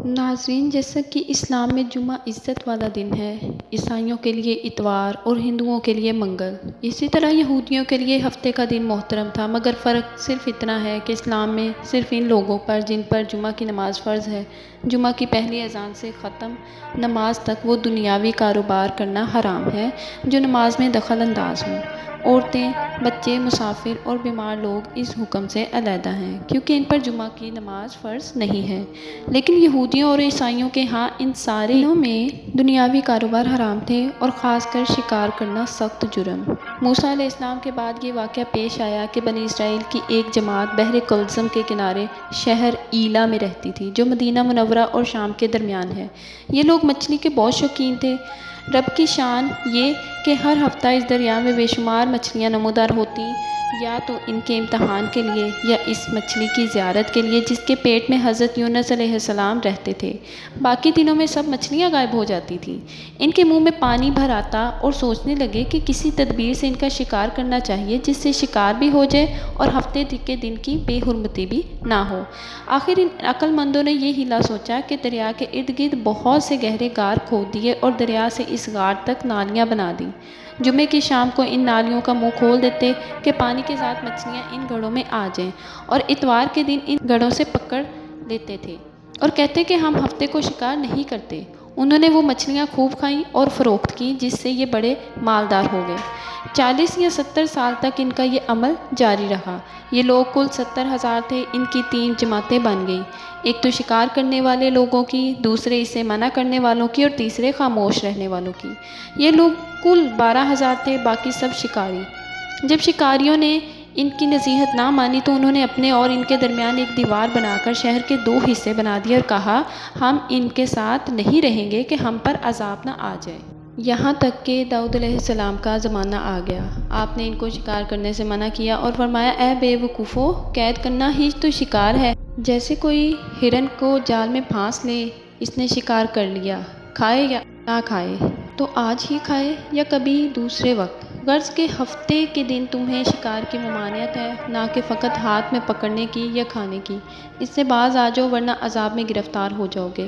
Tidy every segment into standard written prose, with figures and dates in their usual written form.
ناظرین، جیسا کہ اسلام میں جمعہ عزت والا دن ہے، عیسائیوں کے لیے اتوار اور ہندوؤں کے لیے منگل، اسی طرح یہودیوں کے لیے ہفتے کا دن محترم تھا، مگر فرق صرف اتنا ہے کہ اسلام میں صرف ان لوگوں پر جن پر جمعہ کی نماز فرض ہے، جمعہ کی پہلی اذان سے ختم نماز تک وہ دنیاوی کاروبار کرنا حرام ہے جو نماز میں دخل انداز ہوں۔ عورتیں، بچے، مسافر اور بیمار لوگ اس حکم سے علیحدہ ہیں کیونکہ ان پر جمعہ کی نماز فرض نہیں ہے، لیکن یہودیوں اور عیسائیوں کے ہاں ان سارے دنوں میں دنیاوی کاروبار حرام تھے اور خاص کر شکار کرنا سخت جرم۔ موسیٰ علیہ السلام کے بعد یہ واقعہ پیش آیا کہ بنی اسرائیل کی ایک جماعت بحر کلزم کے کنارے شہر ایلا میں رہتی تھی جو مدینہ منورہ اور شام کے درمیان ہے۔ یہ لوگ مچھلی کے بہت شوقین تھے۔ رب کی شان یہ کہ ہر ہفتہ اس دریا میں بے شمار مچھلیاں نمودار ہوتی، یا تو ان کے امتحان کے لیے یا اس مچھلی کی زیارت کے لیے جس کے پیٹ میں حضرت یونس علیہ السلام رہتے تھے۔ باقی دنوں میں سب مچھلیاں غائب ہو جاتی تھیں۔ ان کے منہ میں پانی بھر آتا اور سوچنے لگے کہ کسی تدبیر سے ان کا شکار کرنا چاہیے جس سے شکار بھی ہو جائے اور ہفتے کے دن کی بے حرمتی بھی نہ ہو۔ آخر ان عقل مندوں نے یہ ہیلا سوچا کہ دریا کے ارد گرد بہت سے گہرے غار کھود دیے اور دریا سے اس غار تک نالیاں بنا دیں۔ جمعے کی شام کو ان نالیوں کا منہ کھول دیتے کہ پانی کے ساتھ مچھلیاں ان گڑھوں میں آ جائیں، اور اتوار کے دن ان گڑھوں سے پکڑ لیتے تھے اور کہتے کہ ہم ہفتے کو شکار نہیں کرتے۔ انہوں نے وہ مچھلیاں خوب کھائیں اور فروخت کیں جس سے یہ بڑے مالدار ہو گئے۔ 40 یا 70 سال تک ان کا یہ عمل جاری رہا۔ یہ لوگ کل 70,000 تھے۔ ان کی 3 جماعتیں بن گئیں، ایک تو شکار کرنے والے لوگوں کی، دوسرے اسے منع کرنے والوں کی اور تیسرے خاموش رہنے والوں کی۔ یہ لوگ کل 12,000 تھے، باقی سب شکاری۔ جب شکاریوں نے ان کی نصیحت نہ مانی تو انہوں نے اپنے اور ان کے درمیان ایک دیوار بنا کر شہر کے 2 حصے بنا دیے اور کہا، ہم ان کے ساتھ نہیں رہیں گے کہ ہم پر عذاب نہ آ جائے۔ یہاں تک کہ داؤد علیہ السلام کا زمانہ آ گیا۔ آپ نے ان کو شکار کرنے سے منع کیا اور فرمایا، اے بے وقوفو، قید کرنا ہی تو شکار ہے۔ جیسے کوئی ہرن کو جال میں پھانس لے، اس نے شکار کر لیا، کھائے یا نہ کھائے تو آج ہی کھائے یا کبھی دوسرے وقت۔ غرض کہ ہفتے کے دن تمہیں شکار کی ممانعت ہے، نہ کہ فقط ہاتھ میں پکڑنے کی یا کھانے کی۔ اس سے باز آ جاؤ ورنہ عذاب میں گرفتار ہو جاؤ گے۔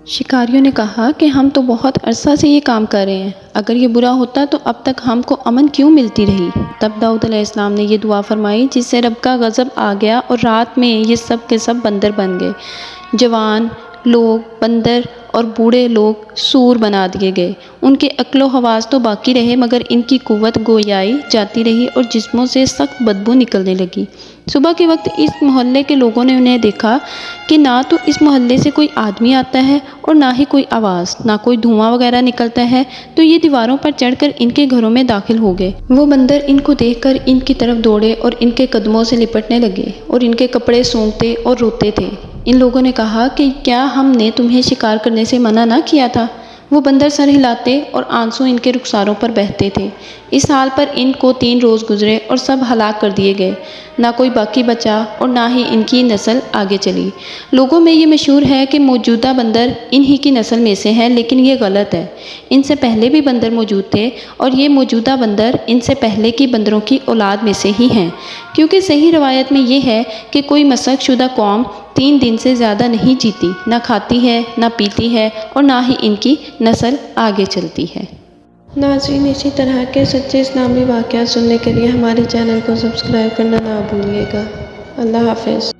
شکاریوں نے کہا کہ ہم تو بہت عرصہ سے یہ کام کر رہے ہیں، اگر یہ برا ہوتا تو اب تک ہم کو امن کیوں ملتی رہی؟ تب داؤد علیہ السلام نے یہ دعا فرمائی جس سے رب کا غضب آ گیا اور رات میں یہ سب کے سب بندر بن گئے۔ جوان لوگ بندر اور بوڑھے لوگ سور بنا دیے گئے۔ ان کے عقل و حواس تو باقی رہے مگر ان کی قوت گویائی جاتی رہی اور جسموں سے سخت بدبو نکلنے لگی۔ صبح کے وقت اس محلے کے لوگوں نے انہیں دیکھا کہ نہ تو اس محلے سے کوئی آدمی آتا ہے اور نہ ہی کوئی آواز، نہ کوئی دھواں وغیرہ نکلتا ہے، تو یہ دیواروں پر چڑھ کر ان کے گھروں میں داخل ہو گئے۔ وہ بندر ان کو دیکھ کر ان کی طرف دوڑے اور ان کے قدموں سے لپٹنے لگے اور ان کے کپڑے سونگھتے اور روتے تھے۔ ان لوگوں نے کہا کہ کیا ہم نے تمہیں شکار کرنے سے منع نہ کیا تھا؟ وہ بندر سر ہلاتے اور آنسو ان کے رخساروں پر بہتے تھے۔ اس حال پر ان کو 3 روز گزرے اور سب ہلاک کر دیے گئے، نہ کوئی باقی بچا اور نہ ہی ان کی نسل آگے چلی۔ لوگوں میں یہ مشہور ہے کہ موجودہ بندر انہی کی نسل میں سے ہیں، لیکن یہ غلط ہے۔ ان سے پہلے بھی بندر موجود تھے اور یہ موجودہ بندر ان سے پہلے کی بندروں کی اولاد میں سے ہی ہیں، کیونکہ صحیح روایت میں یہ ہے کہ کوئی مسخ شدہ قوم 3 دن سے زیادہ نہیں جیتی، نہ کھاتی ہے، نہ پیتی ہے اور نہ ہی ان کی نسل آگے چلتی ہے۔ ناظرین، اسی طرح کے سچے اسلامی واقعات سننے کے لیے ہمارے چینل کو سبسکرائب کرنا نہ بھولیے گا۔ اللہ حافظ۔